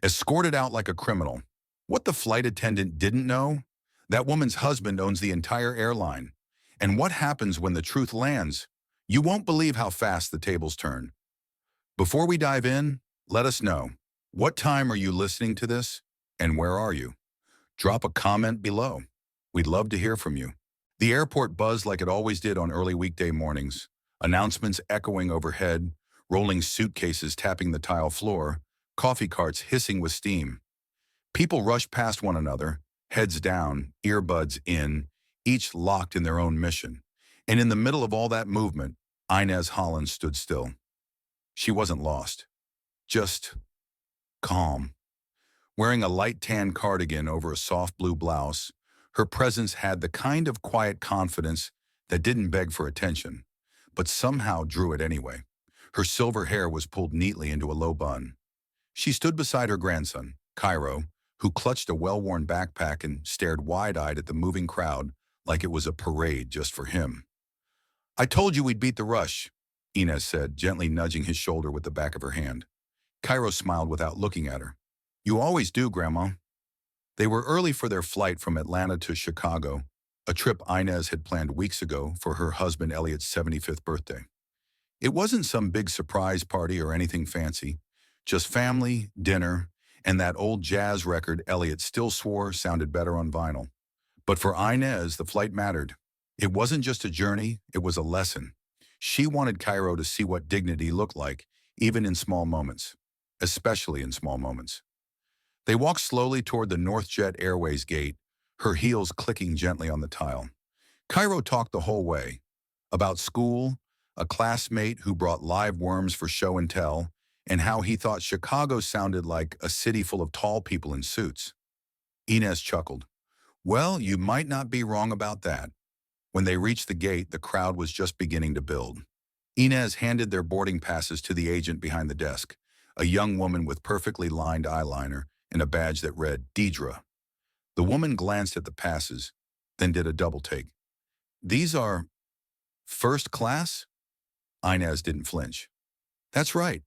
escorted out like a criminal. What the flight attendant didn't know? That woman's husband owns the entire airline. And what happens when the truth lands? You won't believe how fast the tables turn. Before we dive in, let us know. What time are you listening to this? And where are you? Drop a comment below. We'd love to hear from you. The airport buzzed like it always did on early weekday mornings. Announcements echoing overhead, rolling suitcases tapping the tile floor, coffee carts hissing with steam. People rushed past one another, heads down, earbuds in, each locked in their own mission. And in the middle of all that movement, Inez Holland stood still. She wasn't lost, just calm. Wearing a light tan cardigan over a soft blue blouse, her presence had the kind of quiet confidence that didn't beg for attention, but somehow drew it anyway. Her silver hair was pulled neatly into a low bun. She stood beside her grandson, Cairo, who clutched a well-worn backpack and stared wide-eyed at the moving crowd like it was a parade just for him. "I told you we'd beat the rush," Inez said, gently nudging his shoulder with the back of her hand. Cairo smiled without looking at her. "You always do, Grandma." They were early for their flight from Atlanta to Chicago, a trip Inez had planned weeks ago for her husband Elliot's 75th birthday. It wasn't some big surprise party or anything fancy, just family, dinner, and that old jazz record Elliot still swore sounded better on vinyl. But for Inez, the flight mattered. It wasn't just a journey, it was a lesson. She wanted Cairo to see what dignity looked like, even in small moments, especially in small moments. They walked slowly toward the NorthJet Airways gate, her heels clicking gently on the tile. Cairo talked the whole way, about school, a classmate who brought live worms for show and tell, and how he thought Chicago sounded like a city full of tall people in suits. Inez chuckled. "Well, you might not be wrong about that." When they reached the gate, the crowd was just beginning to build. Inez handed their boarding passes to the agent behind the desk, a young woman with perfectly lined eyeliner and a badge that read, "Deidre." The woman glanced at the passes, then did a double take. "These are first class?" Inez didn't flinch. "That's right."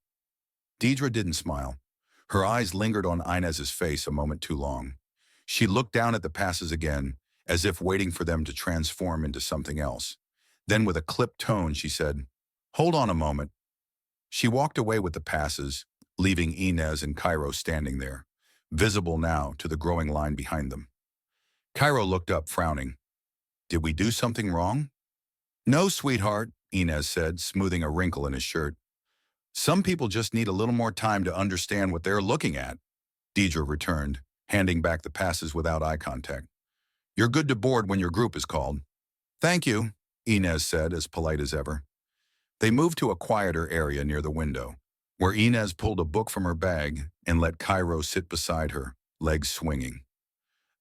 Deidre didn't smile. Her eyes lingered on Inez's face a moment too long. She looked down at the passes again, as if waiting for them to transform into something else. Then with a clipped tone, she said, "Hold on a moment." She walked away with the passes, leaving Inez and Cairo standing there, visible now to the growing line behind them. Cairo looked up, frowning. "Did we do something wrong?" "No, sweetheart," Inez said, smoothing a wrinkle in his shirt. "Some people just need a little more time to understand what they're looking at," Deidre returned, handing back the passes without eye contact. "You're good to board when your group is called." "Thank you," Inez said, as polite as ever. They moved to a quieter area near the window, where Inez pulled a book from her bag and let Cairo sit beside her, legs swinging.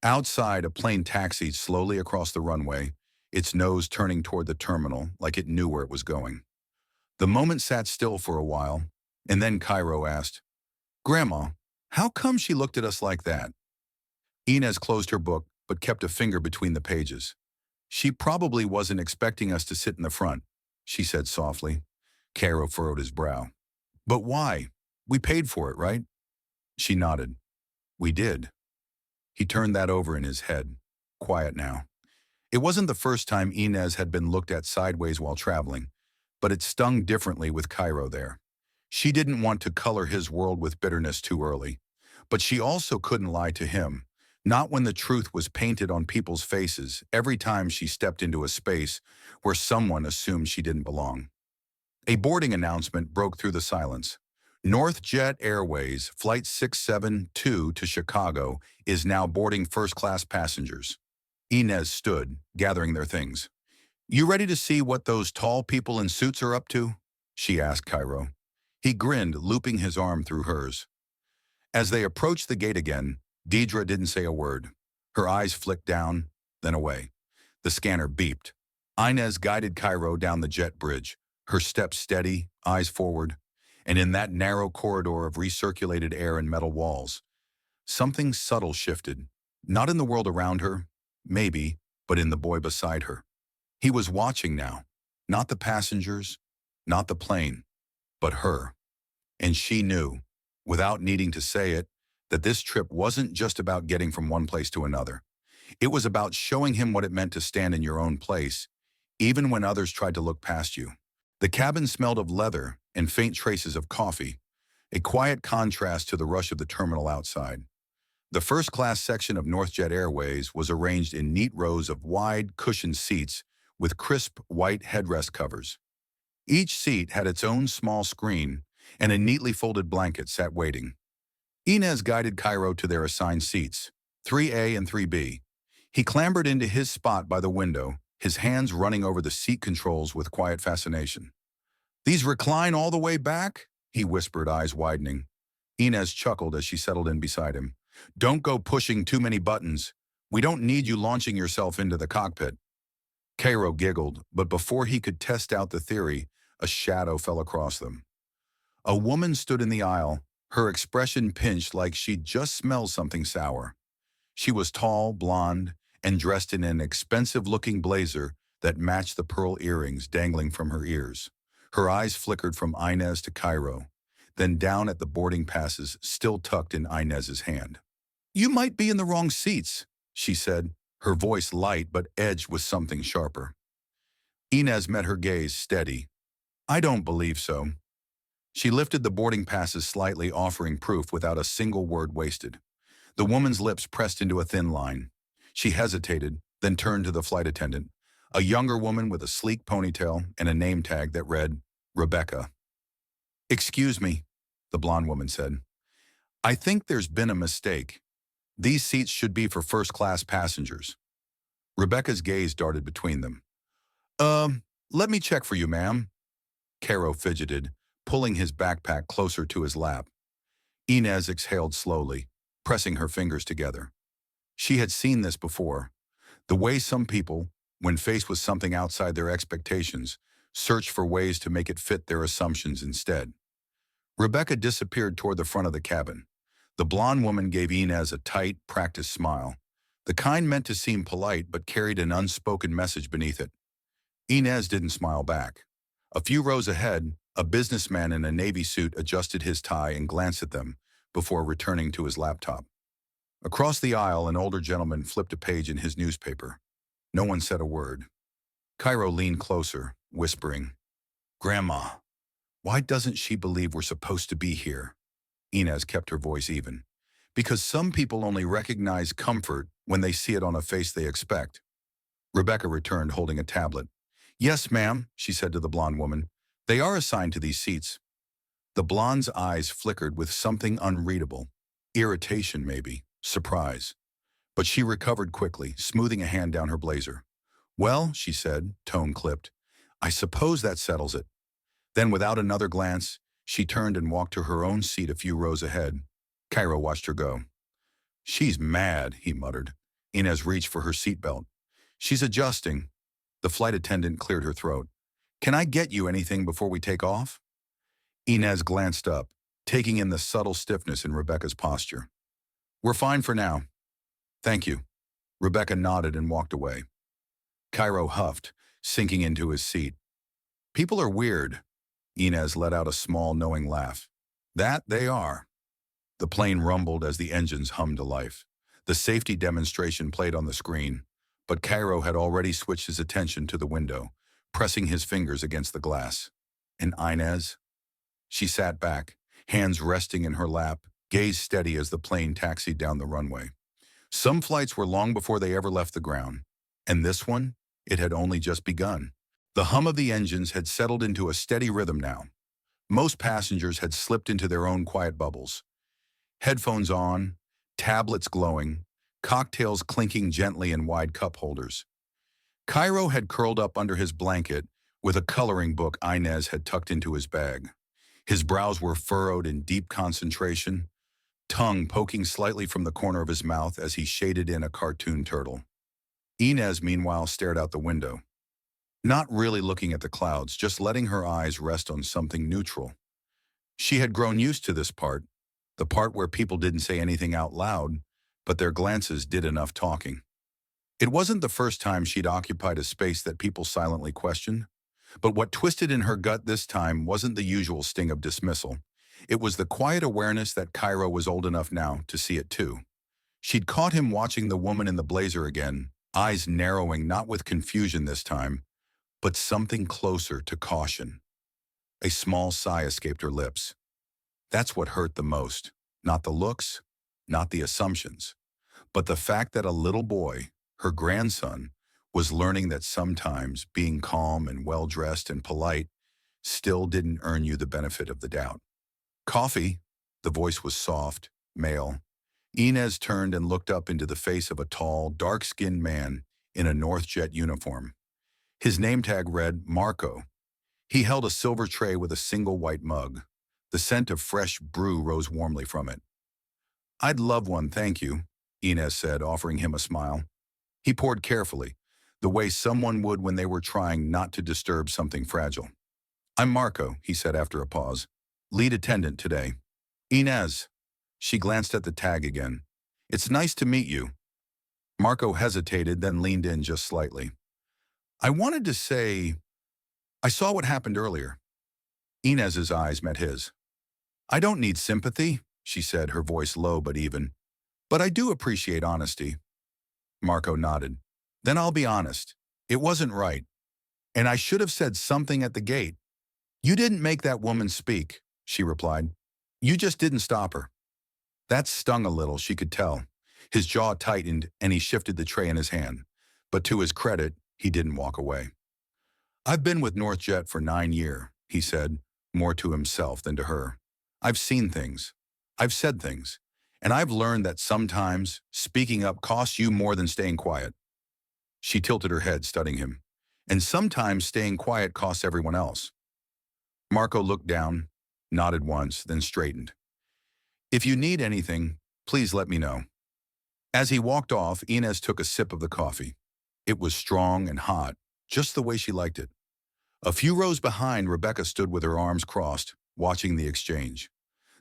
Outside, a plane taxied slowly across the runway, its nose turning toward the terminal like it knew where it was going. The moment sat still for a while, and then Cairo asked, "Grandma, how come she looked at us like that?" Inez closed her book, but kept a finger between the pages. "She probably wasn't expecting us to sit in the front," she said softly. Cairo furrowed his brow. "But why? We paid for it, right?" She nodded. "We did." He turned that over in his head, quiet now. It wasn't the first time Inez had been looked at sideways while traveling, but it stung differently with Cairo there. She didn't want to color his world with bitterness too early, but she also couldn't lie to him, not when the truth was painted on people's faces every time she stepped into a space where someone assumed she didn't belong. A boarding announcement broke through the silence. NorthJet Airways Flight 672 to Chicago is now boarding first-class passengers. Inez stood, gathering their things. "You ready to see what those tall people in suits are up to?" she asked Cairo. He grinned, looping his arm through hers. As they approached the gate again, Deidre didn't say a word. Her eyes flicked down, then away. The scanner beeped. Inez guided Cairo down the jet bridge, her steps steady, eyes forward, and in that narrow corridor of recirculated air and metal walls, something subtle shifted, not in the world around her, maybe, but in the boy beside her. He was watching now, not the passengers, not the plane, but her. And she knew, without needing to say it, that this trip wasn't just about getting from one place to another. It was about showing him what it meant to stand in your own place, even when others tried to look past you. The cabin smelled of leather and faint traces of coffee, a quiet contrast to the rush of the terminal outside. The first-class section of NorthJet Airways was arranged in neat rows of wide, cushioned seats with crisp, white headrest covers. Each seat had its own small screen, and a neatly folded blanket sat waiting. Inez guided Cairo to their assigned seats, 3A and 3B. He clambered into his spot by the window, his hands running over the seat controls with quiet fascination. "These recline all the way back?" he whispered, eyes widening. Inez chuckled as she settled in beside him. "Don't go pushing too many buttons. We don't need you launching yourself into the cockpit." Cairo giggled, but before he could test out the theory, a shadow fell across them. A woman stood in the aisle, her expression pinched like she'd just smelled something sour. She was tall, blonde, and dressed in an expensive-looking blazer that matched the pearl earrings dangling from her ears. Her eyes flickered from Inez to Cairo, then down at the boarding passes still tucked in Inez's hand. "You might be in the wrong seats," she said, her voice light but edged with something sharper. Inez met her gaze steady. "I don't believe so." She lifted the boarding passes slightly, offering proof without a single word wasted. The woman's lips pressed into a thin line. She hesitated, then turned to the flight attendant, a younger woman with a sleek ponytail and a name tag that read, Rebecca. "Excuse me," the blonde woman said. "I think there's been a mistake. These seats should be for first-class passengers." Rebecca's gaze darted between them. Let me check for you, ma'am." Cairo fidgeted, pulling his backpack closer to his lap. Inez exhaled slowly, pressing her fingers together. She had seen this before. The way some people, when faced with something outside their expectations, search for ways to make it fit their assumptions instead. Rebecca disappeared toward the front of the cabin. The blonde woman gave Inez a tight, practiced smile, the kind meant to seem polite but carried an unspoken message beneath it. Inez didn't smile back. A few rows ahead, a businessman in a navy suit adjusted his tie and glanced at them before returning to his laptop. Across the aisle, an older gentleman flipped a page in his newspaper. No one said a word. Cairo leaned closer, whispering, "Grandma, why doesn't she believe we're supposed to be here?" Inez kept her voice even. "Because some people only recognize comfort when they see it on a face they expect." Rebecca returned, holding a tablet. "Yes, ma'am," she said to the blonde woman. "They are assigned to these seats." The blonde's eyes flickered with something unreadable. Irritation, maybe. Surprise. But she recovered quickly, smoothing a hand down her blazer. "Well," she said, tone clipped, "I suppose that settles it." Then, without another glance, she turned and walked to her own seat a few rows ahead. Cairo watched her go. "She's mad," he muttered. Inez reached for her seatbelt. "She's adjusting." The flight attendant cleared her throat. "Can I get you anything before we take off?" Inez glanced up, taking in the subtle stiffness in Rebecca's posture. "We're fine for now." "Thank you." Rebecca nodded and walked away. Cairo huffed, sinking into his seat. "People are weird." Inez let out a small, knowing laugh. "That they are." The plane rumbled as the engines hummed to life. The safety demonstration played on the screen, but Cairo had already switched his attention to the window, pressing his fingers against the glass. "And Inez?" She sat back, hands resting in her lap, gaze steady as the plane taxied down the runway. Some flights were long before they ever left the ground, and this one, it had only just begun. The hum of the engines had settled into a steady rhythm now. Most passengers had slipped into their own quiet bubbles. Headphones on, tablets glowing, cocktails clinking gently in wide cup holders. Cairo had curled up under his blanket with a coloring book Inez had tucked into his bag. His brows were furrowed in deep concentration, tongue poking slightly from the corner of his mouth as he shaded in a cartoon turtle. Inez, meanwhile, stared out the window. Not really looking at the clouds, just letting her eyes rest on something neutral. She had grown used to this part, the part where people didn't say anything out loud, but their glances did enough talking. It wasn't the first time she'd occupied a space that people silently questioned, but what twisted in her gut this time wasn't the usual sting of dismissal. It was the quiet awareness that Cairo was old enough now to see it too. She'd caught him watching the woman in the blazer again, eyes narrowing not with confusion this time, but something closer to caution. A small sigh escaped her lips. That's what hurt the most. Not the looks, not the assumptions, but the fact that a little boy, her grandson, was learning that sometimes being calm and well-dressed and polite still didn't earn you the benefit of the doubt. Coffee, the voice was soft, male. Inez turned and looked up into the face of a tall, dark-skinned man in a Northjet uniform. His name tag read Marco. He held a silver tray with a single white mug. The scent of fresh brew rose warmly from it. "I'd love one, thank you," Inez said, offering him a smile. He poured carefully, the way someone would when they were trying not to disturb something fragile. "I'm Marco," he said after a pause. "Lead attendant today." "Inez." She glanced at the tag again. "It's nice to meet you." Marco hesitated, then leaned in just slightly. "I wanted to say, I saw what happened earlier." Inez's eyes met his. "I don't need sympathy," she said, her voice low but even. "But I do appreciate honesty." Marco nodded. "Then I'll be honest. It wasn't right. And I should have said something at the gate." "You didn't make that woman speak," she replied. "You just didn't stop her." That stung a little, she could tell. His jaw tightened and he shifted the tray in his hand. But to his credit, he didn't walk away. "I've been with Northjet for 9 years, he said, more to himself than to her. "I've seen things. I've said things. And I've learned that sometimes speaking up costs you more than staying quiet." She tilted her head, studying him. "And sometimes staying quiet costs everyone else." Marco looked down, nodded once, then straightened. "If you need anything, please let me know." As he walked off, Inez took a sip of the coffee. It was strong and hot, just the way she liked it. A few rows behind, Rebecca stood with her arms crossed, watching the exchange.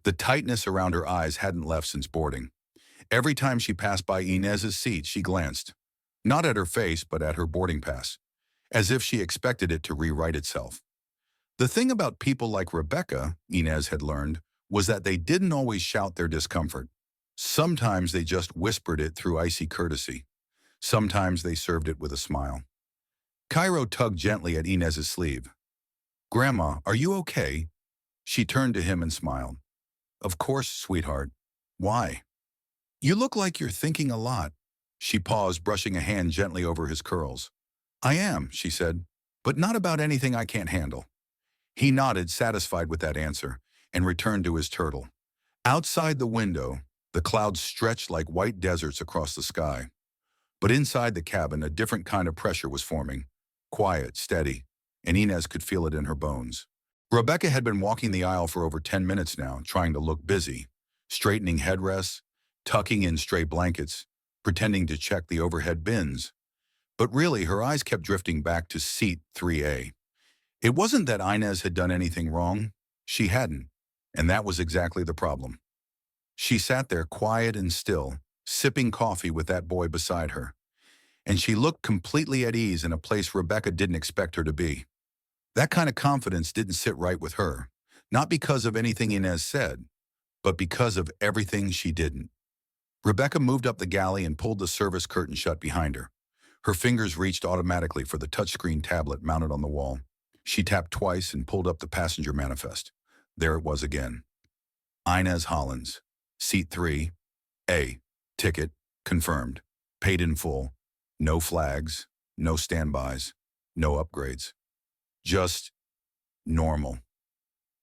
The tightness around her eyes hadn't left since boarding. Every time she passed by Inez's seat, she glanced, not at her face, but at her boarding pass, as if she expected it to rewrite itself. The thing about people like Rebecca, Inez had learned, was that they didn't always shout their discomfort. Sometimes they just whispered it through icy courtesy. Sometimes they served it with a smile. Cairo tugged gently at Inez's sleeve. "Grandma, are you okay?" She turned to him and smiled. "Of course, sweetheart. Why?" "You look like you're thinking a lot." She paused, brushing a hand gently over his curls. "I am," she said, "but not about anything I can't handle." He nodded, satisfied with that answer, and returned to his turtle. Outside the window, the clouds stretched like white deserts across the sky. But inside the cabin, a different kind of pressure was forming. Quiet, steady, and Inez could feel it in her bones. Rebecca had been walking the aisle for over 10 minutes now, trying to look busy, straightening headrests, tucking in stray blankets, pretending to check the overhead bins. But really, her eyes kept drifting back to seat 3A. It wasn't that Inez had done anything wrong. She hadn't, and that was exactly the problem. She sat there quiet and still, sipping coffee with that boy beside her. And she looked completely at ease in a place Rebecca didn't expect her to be. That kind of confidence didn't sit right with her, not because of anything Inez said, but because of everything she didn't. Rebecca moved up the galley and pulled the service curtain shut behind her. Her fingers reached automatically for the touchscreen tablet mounted on the wall. She tapped twice and pulled up the passenger manifest. There it was again. Inez Hollins, seat 3A, ticket, confirmed, paid in full. No flags, no standbys, no upgrades. Just normal.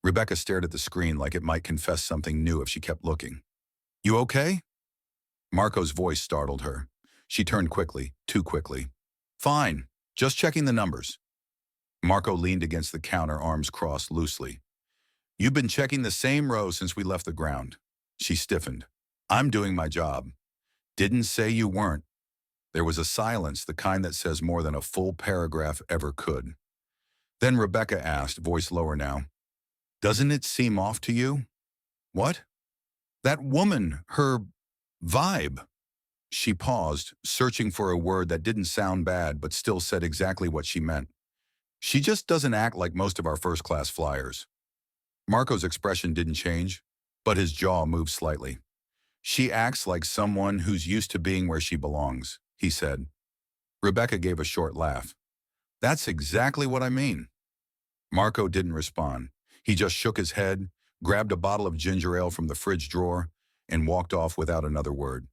Rebecca stared at the screen like it might confess something new if she kept looking. "You okay?" Marco's voice startled her. She turned quickly, too quickly. "Fine, just checking the numbers." Marco leaned against the counter, arms crossed loosely. "You've been checking the same row since we left the ground." She stiffened. "I'm doing my job." "Didn't say you weren't." There was a silence, the kind that says more than a full paragraph ever could. Then Rebecca asked, voice lower now, "Doesn't it seem off to you?" "What?" "That woman, her vibe." She paused, searching for a word that didn't sound bad but still said exactly what she meant. "She just doesn't act like most of our first-class flyers." Marco's expression didn't change, but his jaw moved slightly. She acts like someone who's used to being where she belongs, he said. Rebecca gave a short laugh. That's exactly what I mean. Marco didn't respond. He just shook his head, grabbed a bottle of ginger ale from the fridge drawer, and walked off without another word.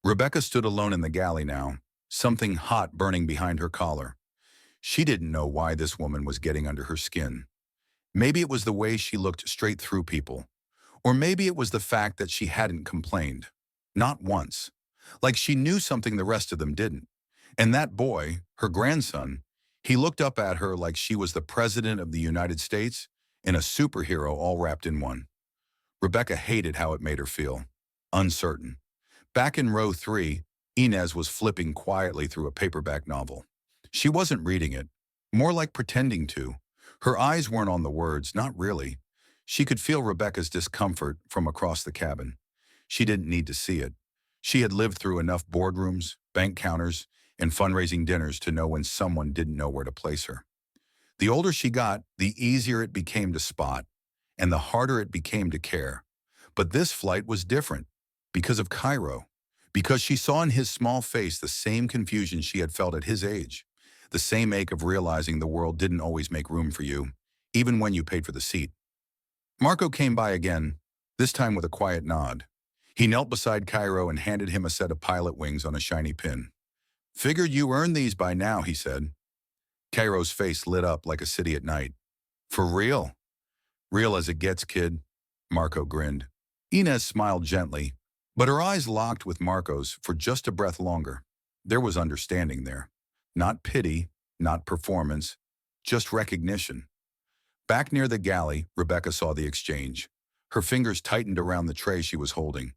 Rebecca stood alone in the galley now, something hot burning behind her collar. She didn't know why this woman was getting under her skin. Maybe it was the way she looked straight through people. Or maybe it was the fact that she hadn't complained. Not once. Like she knew something the rest of them didn't. And that boy, her grandson, he looked up at her like she was the president of the United States and a superhero all wrapped in one. Rebecca hated how it made her feel. Uncertain. Back in row 3, Inez was flipping quietly through a paperback novel. She wasn't reading it, more like pretending to. Her eyes weren't on the words, not really. She could feel Rebecca's discomfort from across the cabin. She didn't need to see it. She had lived through enough boardrooms, bank counters, and fundraising dinners to know when someone didn't know where to place her. The older she got, the easier it became to spot, and the harder it became to care. But this flight was different, because of Cairo, because she saw in his small face the same confusion she had felt at his age, the same ache of realizing the world didn't always make room for you, even when you paid for the seat. Marco came by again, this time with a quiet nod. He knelt beside Cairo and handed him a set of pilot wings on a shiny pin. Figured you earned these by now, he said. Cairo's face lit up like a city at night. For real? Real as it gets, kid. Marco grinned. Inez smiled gently, but her eyes locked with Marco's for just a breath longer. There was understanding there. Not pity, not performance, just recognition. Back near the galley, Rebecca saw the exchange. Her fingers tightened around the tray she was holding,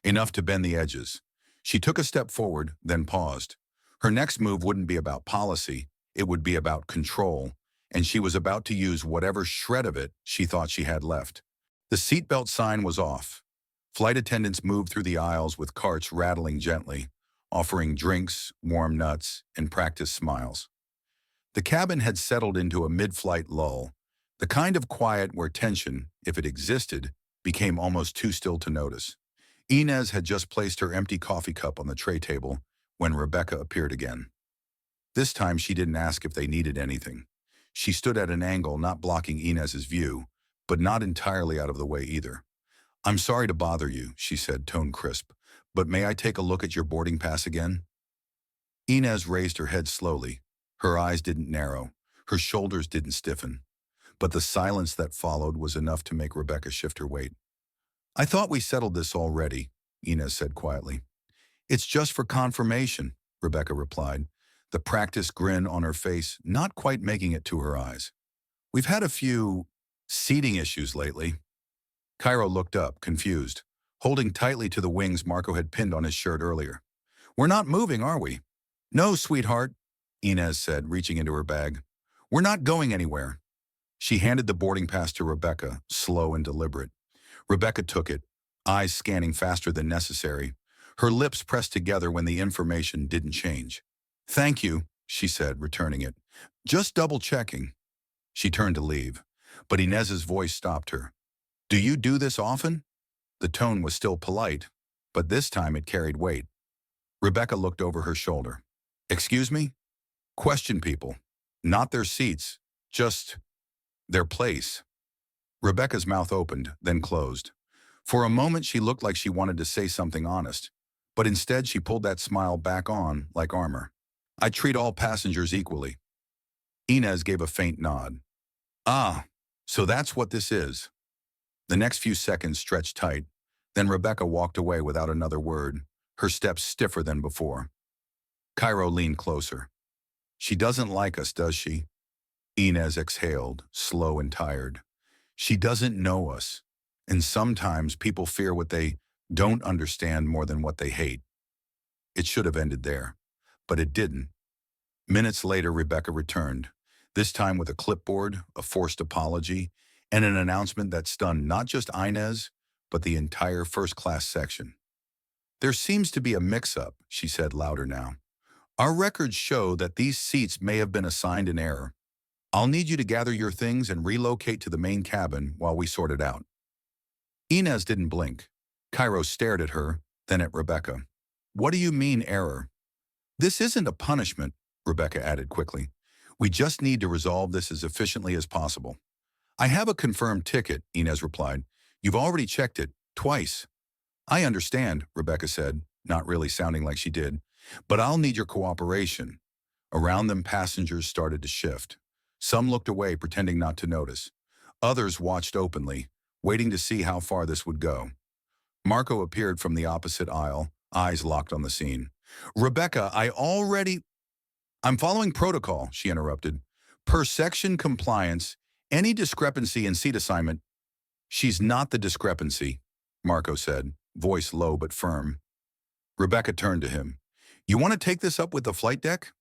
enough to bend the edges. She took a step forward, then paused. Her next move wouldn't be about policy, it would be about control, and she was about to use whatever shred of it she thought she had left. The seatbelt sign was off. Flight attendants moved through the aisles with carts rattling gently, offering drinks, warm nuts, and practiced smiles. The cabin had settled into a mid-flight lull, the kind of quiet where tension, if it existed, became almost too still to notice. Inez had just placed her empty coffee cup on the tray table when Rebecca appeared again. This time she didn't ask if they needed anything. She stood at an angle not blocking Inez's view, but not entirely out of the way either. I'm sorry to bother you, she said, tone crisp, but may I take a look at your boarding pass again? Inez raised her head slowly. Her eyes didn't narrow. Her shoulders didn't stiffen. But the silence that followed was enough to make Rebecca shift her weight. I thought we settled this already, Inez said quietly. It's just for confirmation, Rebecca replied, the practiced grin on her face not quite making it to her eyes. We've had a few seating issues lately. Cairo looked up, confused, holding tightly to the wings Marco had pinned on his shirt earlier. We're not moving, are we? No, sweetheart, Inez said, reaching into her bag. We're not going anywhere. She handed the boarding pass to Rebecca, slow and deliberate. Rebecca took it, eyes scanning faster than necessary. Her lips pressed together when the information didn't change. Thank you, she said, returning it. Just double-checking. She turned to leave, but Inez's voice stopped her. Do you do this often? The tone was still polite, but this time it carried weight. Rebecca looked over her shoulder. Excuse me? Question people. Not their seats, just their place. Rebecca's mouth opened, then closed. For a moment she looked like she wanted to say something honest, but instead she pulled that smile back on like armor. I treat all passengers equally. Inez gave a faint nod. Ah, so that's what this is. The next few seconds stretched tight, then Rebecca walked away without another word, her steps stiffer than before. Cairo leaned closer. She doesn't like us, does she? Inez exhaled, slow and tired. She doesn't know us, and sometimes people fear what they don't understand more than what they hate. It should have ended there, but it didn't. Minutes later, Rebecca returned, this time with a clipboard, a forced apology, and an announcement that stunned not just Inez, but the entire first-class section. There seems to be a mix-up, she said louder now. Our records show that these seats may have been assigned in error. I'll need you to gather your things and relocate to the main cabin while we sort it out. Inez didn't blink. Cairo stared at her, then at Rebecca. What do you mean, error? This isn't a punishment, Rebecca added quickly. We just need to resolve this as efficiently as possible. I have a confirmed ticket, Inez replied. You've already checked it, twice. I understand, Rebecca said, not really sounding like she did, but I'll need your cooperation. Around them, passengers started to shift. Some looked away, pretending not to notice. Others watched openly, waiting to see how far this would go. Marco appeared from the opposite aisle, eyes locked on the scene. Rebecca, I'm following protocol, she interrupted. Per section compliance, any discrepancy in seat assignment. She's not the discrepancy, Marco said, voice low but firm. Rebecca turned to him. You want to take this up with the flight deck?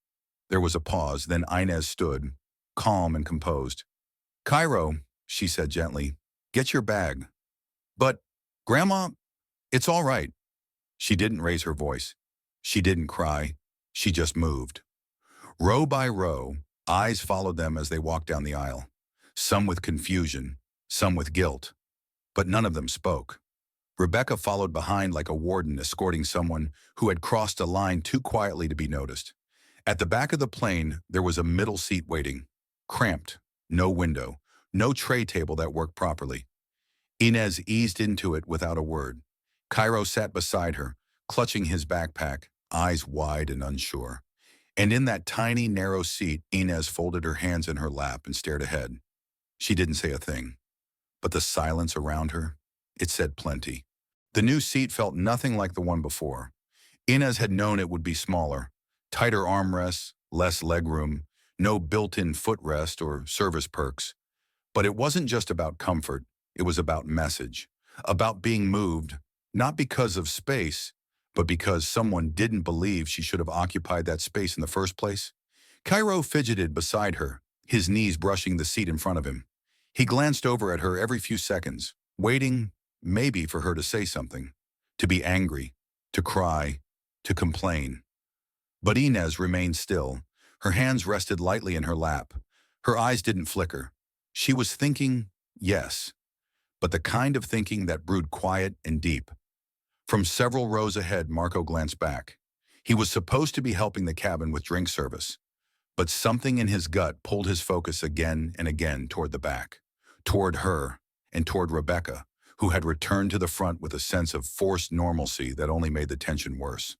There was a pause, then Inez stood, calm and composed. Cairo, she said gently, get your bag. But, Grandma, it's all right. She didn't raise her voice. She didn't cry. She just moved. Row by row, eyes followed them as they walked down the aisle, some with confusion, some with guilt, but none of them spoke. Rebecca followed behind like a warden escorting someone who had crossed a line too quietly to be noticed. At the back of the plane, there was a middle seat waiting, cramped, no window, no tray table that worked properly. Inez eased into it without a word. Cairo sat beside her, clutching his backpack, eyes wide and unsure. And in that tiny, narrow seat, Inez folded her hands in her lap and stared ahead. She didn't say a thing. But the silence around her, it said plenty. The new seat felt nothing like the one before. Inez had known it would be smaller, tighter armrests, less legroom, no built-in footrest or service perks. But it wasn't just about comfort, it was about message, about being moved, not because of space, but because someone didn't believe she should have occupied that space in the first place. Cairo fidgeted beside her, his knees brushing the seat in front of him. He glanced over at her every few seconds, waiting, maybe for her to say something, to be angry, to cry, to complain. But Inez remained still. Her hands rested lightly in her lap. Her eyes didn't flicker. She was thinking, yes, but the kind of thinking that brewed quiet and deep. From several rows ahead, Marco glanced back. He was supposed to be helping the cabin with drink service, but something in his gut pulled his focus again and again toward the back, toward her, and toward Rebecca, who had returned to the front with a sense of forced normalcy that only made the tension worse.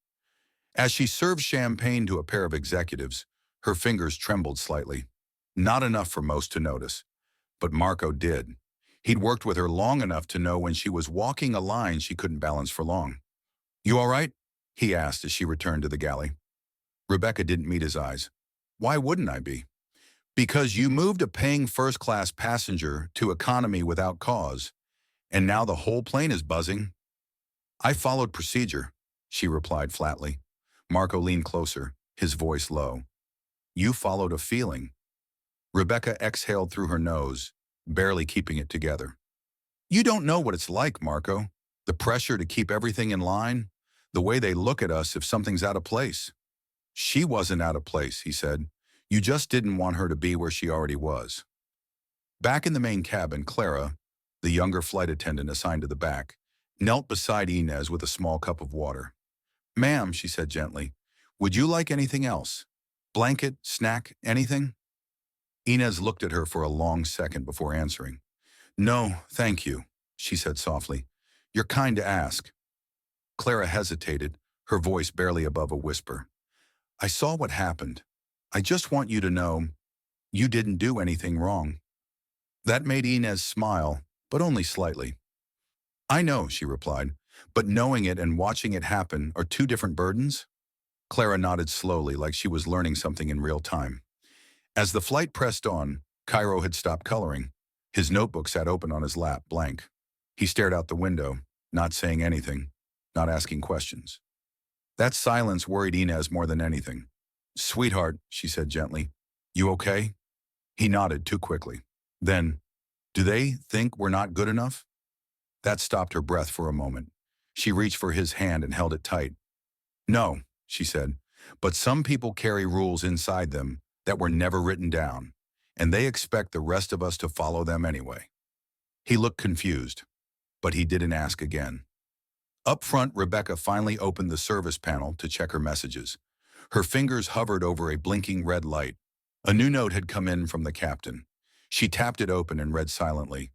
As she served champagne to a pair of executives, her fingers trembled slightly. Not enough for most to notice, but Marco did. He'd worked with her long enough to know when she was walking a line she couldn't balance for long. You all right? He asked as she returned to the galley. Rebecca didn't meet his eyes. Why wouldn't I be? Because you moved a paying first-class passenger to economy without cause, and now the whole plane is buzzing. I followed procedure, she replied flatly. Marco leaned closer, his voice low. You followed a feeling. Rebecca exhaled through her nose, barely keeping it together. You don't know what it's like, Marco. The pressure to keep everything in line, the way they look at us if something's out of place. She wasn't out of place, he said. You just didn't want her to be where she already was. Back in the main cabin, Clara, the younger flight attendant assigned to the back, knelt beside Inez with a small cup of water. Ma'am, she said gently, would you like anything else? Blanket, snack, anything? Inez looked at her for a long second before answering. No, thank you, she said softly. You're kind to ask. Clara hesitated, her voice barely above a whisper. I saw what happened. I just want you to know you didn't do anything wrong. That made Inez smile, but only slightly. I know, she replied, but knowing it and watching it happen are two different burdens. Clara nodded slowly, like she was learning something in real time. As the flight pressed on, Cairo had stopped coloring. His notebook sat open on his lap, blank. He stared out the window, not saying anything, not asking questions. That silence worried Inez more than anything. Sweetheart, she said gently, you okay? He nodded too quickly. Then, do they think we're not good enough? That stopped her breath for a moment. She reached for his hand and held it tight. No, she said, but some people carry rules inside them that were never written down. and they expect the rest of us to follow them anyway. He looked confused, but he didn't ask again. Up front, Rebecca finally opened the service panel to check her messages. Her fingers hovered over a blinking red light. A new note had come in from the captain. She tapped it open and read silently.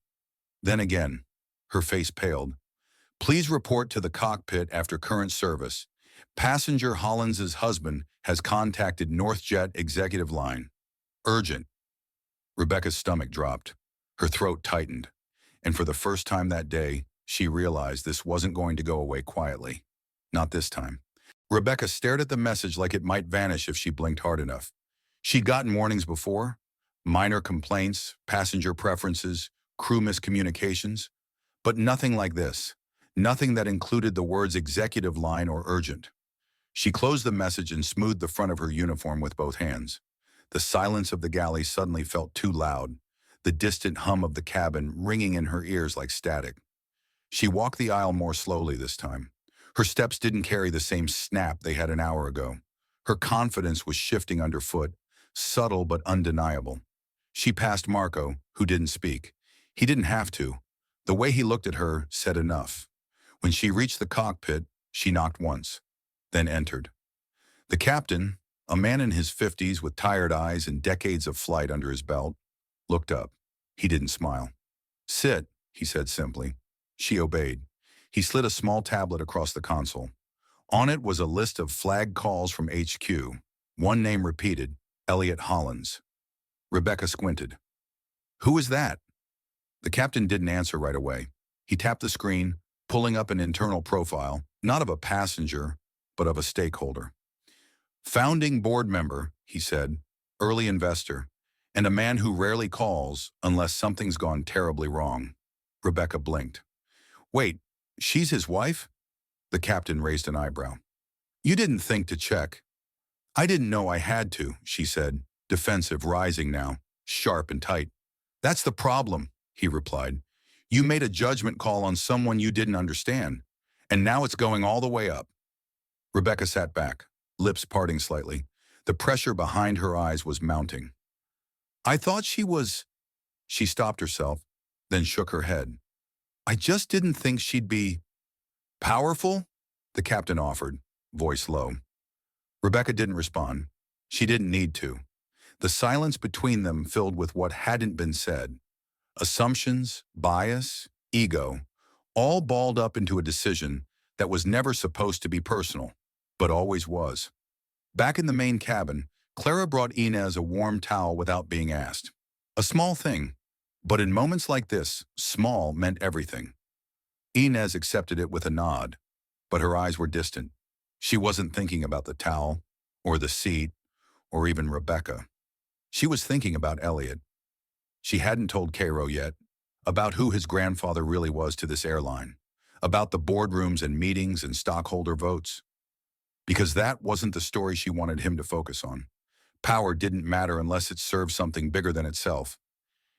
Then again, her face paled. Please report to the cockpit after current service. Passenger Hollins's husband has contacted NorthJet executive line. Urgent. Rebecca's stomach dropped. Her throat tightened. And for the first time that day, she realized this wasn't going to go away quietly. Not this time. Rebecca stared at the message like it might vanish if she blinked hard enough. She'd gotten warnings before. Minor complaints, passenger preferences, crew miscommunications. But nothing like this. Nothing that included the words executive line or urgent. She closed the message and smoothed the front of her uniform with both hands. The silence of the galley suddenly felt too loud, the distant hum of the cabin ringing in her ears like static. She walked the aisle more slowly this time. Her steps didn't carry the same snap they had an hour ago. Her confidence was shifting underfoot, subtle but undeniable. She passed Marco, who didn't speak. He didn't have to. The way he looked at her said enough. When she reached the cockpit, she knocked once, then entered. The captain, a man in his 50s with tired eyes and decades of flight under his belt, looked up. He didn't smile. Sit, he said simply. She obeyed. He slid a small tablet across the console. On it was a list of flagged calls from HQ. One name repeated, Elliot Hollins. Rebecca squinted. Who is that? The captain didn't answer right away. He tapped the screen, pulling up an internal profile, not of a passenger, but of a stakeholder. Founding board member, he said, early investor, and a man who rarely calls unless something's gone terribly wrong. Rebecca blinked. Wait, she's his wife? The captain raised an eyebrow. You didn't think to check. I didn't know I had to, she said, defensive rising now, sharp and tight. That's the problem, he replied. You made a judgment call on someone you didn't understand, and now it's going all the way up. Rebecca sat back, lips parting slightly. The pressure behind her eyes was mounting. I thought she was... She stopped herself, then shook her head. I just didn't think she'd be... Powerful? The captain offered, voice low. Rebecca didn't respond. She didn't need to. The silence between them filled with what hadn't been said. Assumptions, bias, ego, all balled up into a decision that was never supposed to be personal, but always was. Back in the main cabin, Clara brought Inez a warm towel without being asked. A small thing, but in moments like this, small meant everything. Inez accepted it with a nod, but her eyes were distant. She wasn't thinking about the towel, or the seat, or even Rebecca. She was thinking about Elliot. She hadn't told Cairo yet, about who his grandfather really was to this airline, about the boardrooms and meetings and stockholder votes. Because that wasn't the story she wanted him to focus on. Power didn't matter unless it served something bigger than itself.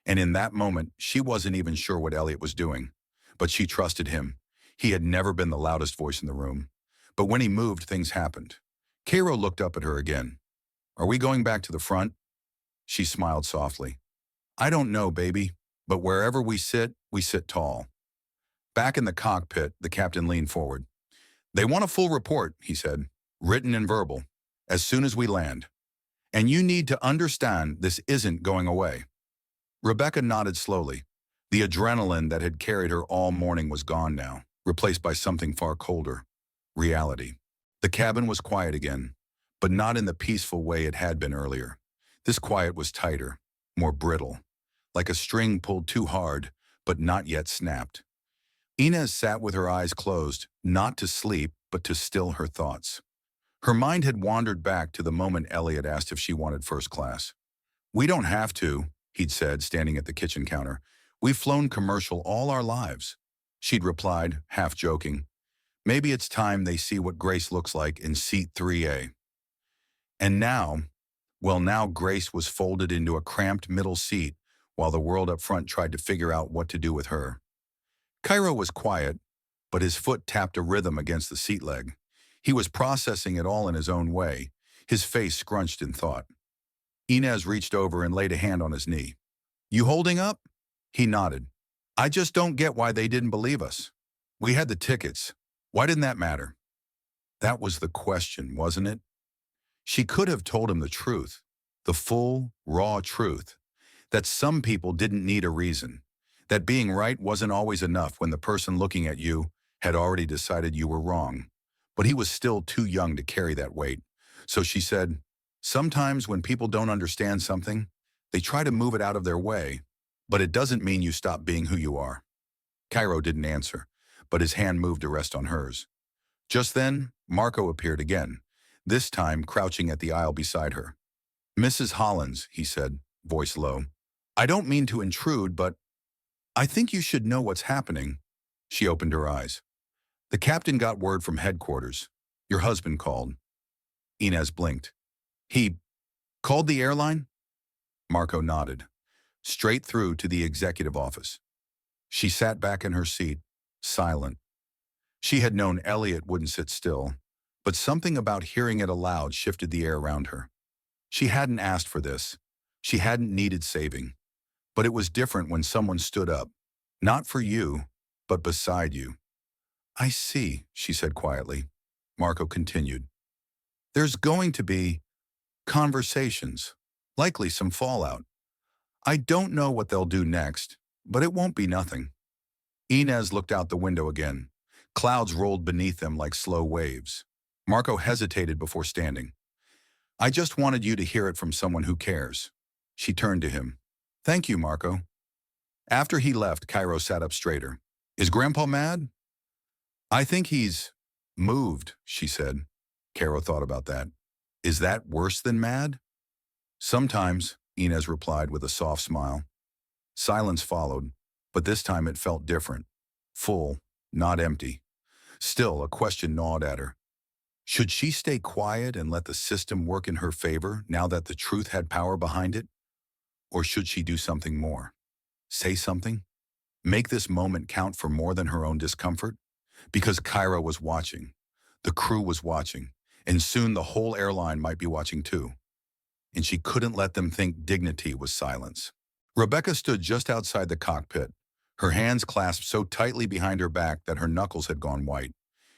And in that moment, she wasn't even sure what Elliot was doing. But she trusted him. He had never been the loudest voice in the room. But when he moved, things happened. Cairo looked up at her again. Are we going back to the front? She smiled softly. I don't know, baby, but wherever we sit tall. Back in the cockpit, the captain leaned forward. They want a full report, he said, written and verbal, as soon as we land. And you need to understand this isn't going away. Rebecca nodded slowly. The adrenaline that had carried her all morning was gone now, replaced by something far colder. Reality. The cabin was quiet again, but not in the peaceful way it had been earlier. This quiet was tighter, more brittle, like a string pulled too hard, but not yet snapped. Inez sat with her eyes closed, not to sleep, but to still her thoughts. Her mind had wandered back to the moment Elliot asked if she wanted first class. We don't have to, he'd said, standing at the kitchen counter. We've flown commercial all our lives. She'd replied, half joking. Maybe it's time they see what Grace looks like in seat 3A. And now, now Grace was folded into a cramped middle seat while the world up front tried to figure out what to do with her. Cairo was quiet, but his foot tapped a rhythm against the seat leg. He was processing it all in his own way, his face scrunched in thought. Inez reached over and laid a hand on his knee. You holding up? He nodded. I just don't get why they didn't believe us. We had the tickets. Why didn't that matter? That was the question, wasn't it? She could have told him the truth, the full, raw truth, that some people didn't need a reason, that being right wasn't always enough when the person looking at you had already decided you were wrong. But he was still too young to carry that weight. So she said, sometimes when people don't understand something, they try to move it out of their way, but it doesn't mean you stop being who you are. Cairo didn't answer, but his hand moved to rest on hers. Just then, Marco appeared again, this time crouching at the aisle beside her. Mrs. Hollins, he said, voice low. I don't mean to intrude, but I think you should know what's happening. She opened her eyes. The captain got word from headquarters. Your husband called. Inez blinked. He called the airline? Marco nodded. Straight through to the executive office. She sat back in her seat, silent. She had known Elliot wouldn't sit still, but something about hearing it aloud shifted the air around her. She hadn't asked for this. She hadn't needed saving. But it was different when someone stood up. Not for you, but beside you. I see, she said quietly. Marco continued. There's going to be conversations, likely some fallout. I don't know what they'll do next, but it won't be nothing. Inez looked out the window again. Clouds rolled beneath them like slow waves. Marco hesitated before standing. I just wanted you to hear it from someone who cares. She turned to him. Thank you, Marco. After he left, Cairo sat up straighter. Is Grandpa mad? I think he's moved, she said. Cairo thought about that. Is that worse than mad? Sometimes, Inez replied with a soft smile. Silence followed, but this time it felt different. Full, not empty. Still, a question gnawed at her. Should she stay quiet and let the system work in her favor now that the truth had power behind it? Or should she do something more? Say something? Make this moment count for more than her own discomfort? Because Cairo was watching. The crew was watching. And soon the whole airline might be watching too. And she couldn't let them think dignity was silence. Rebecca stood just outside the cockpit, her hands clasped so tightly behind her back that her knuckles had gone white.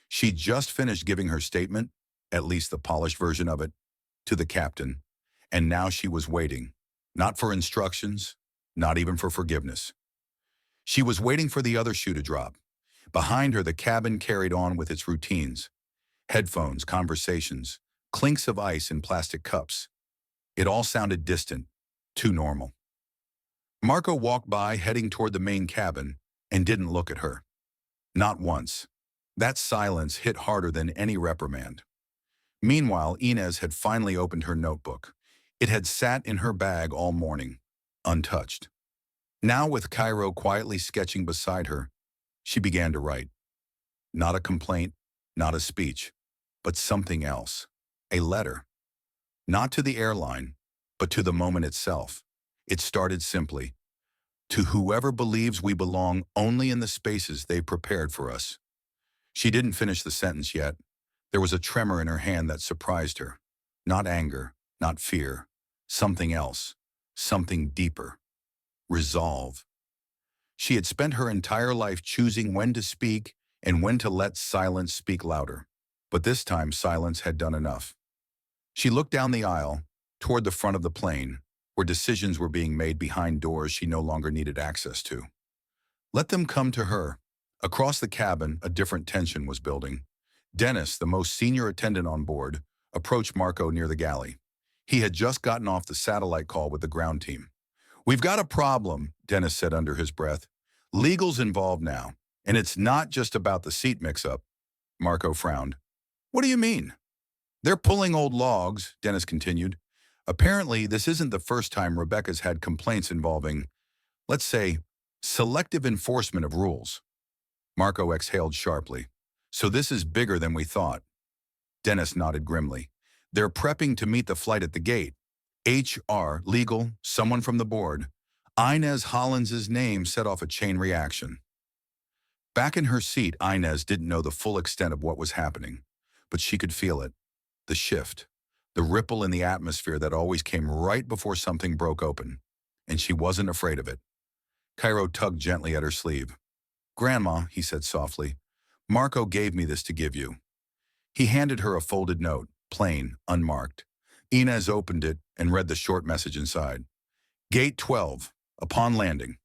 She'd just finished giving her statement, at least the polished version of it, to the captain. And now she was waiting. Not for instructions, not even for forgiveness. She was waiting for the other shoe to drop. Behind her, the cabin carried on with its routines. Headphones, conversations, clinks of ice in plastic cups. It all sounded distant, too normal. Marco walked by, heading toward the main cabin, and didn't look at her. Not once. That silence hit harder than any reprimand. Meanwhile, Inez had finally opened her notebook. It had sat in her bag all morning, untouched. Now, with Cairo quietly sketching beside her, she began to write. Not a complaint, not a speech, but something else. A letter. Not to the airline, but to the moment itself. It started simply. To whoever believes we belong only in the spaces they've prepared for us. She didn't finish the sentence yet. There was a tremor in her hand that surprised her. Not anger, not fear. Something else. Something deeper. Resolve. She had spent her entire life choosing when to speak and when to let silence speak louder. But this time silence had done enough. She looked down the aisle, toward the front of the plane, where decisions were being made behind doors she no longer needed access to. Let them come to her. Across the cabin, a different tension was building. Dennis, the most senior attendant on board, approached Marco near the galley. He had just gotten off the satellite call with the ground team. We've got a problem, Dennis said under his breath. Legal's involved now, and it's not just about the seat mix-up. Marco frowned. What do you mean? They're pulling old logs, Dennis continued. Apparently, this isn't the first time Rebecca's had complaints involving, let's say, selective enforcement of rules. Marco exhaled sharply. So this is bigger than we thought. Dennis nodded grimly. They're prepping to meet the flight at the gate. HR, legal, someone from the board. Inez Hollins's name set off a chain reaction. Back in her seat, Inez didn't know the full extent of what was happening, but she could feel it. The shift. the ripple in the atmosphere that always came right before something broke open. And she wasn't afraid of it. Cairo tugged gently at her sleeve. "Grandma," he said softly, "Marco gave me this to give you." He handed her a folded note, plain, unmarked. Inez opened it and read the short message inside. "Gate 12, upon landing.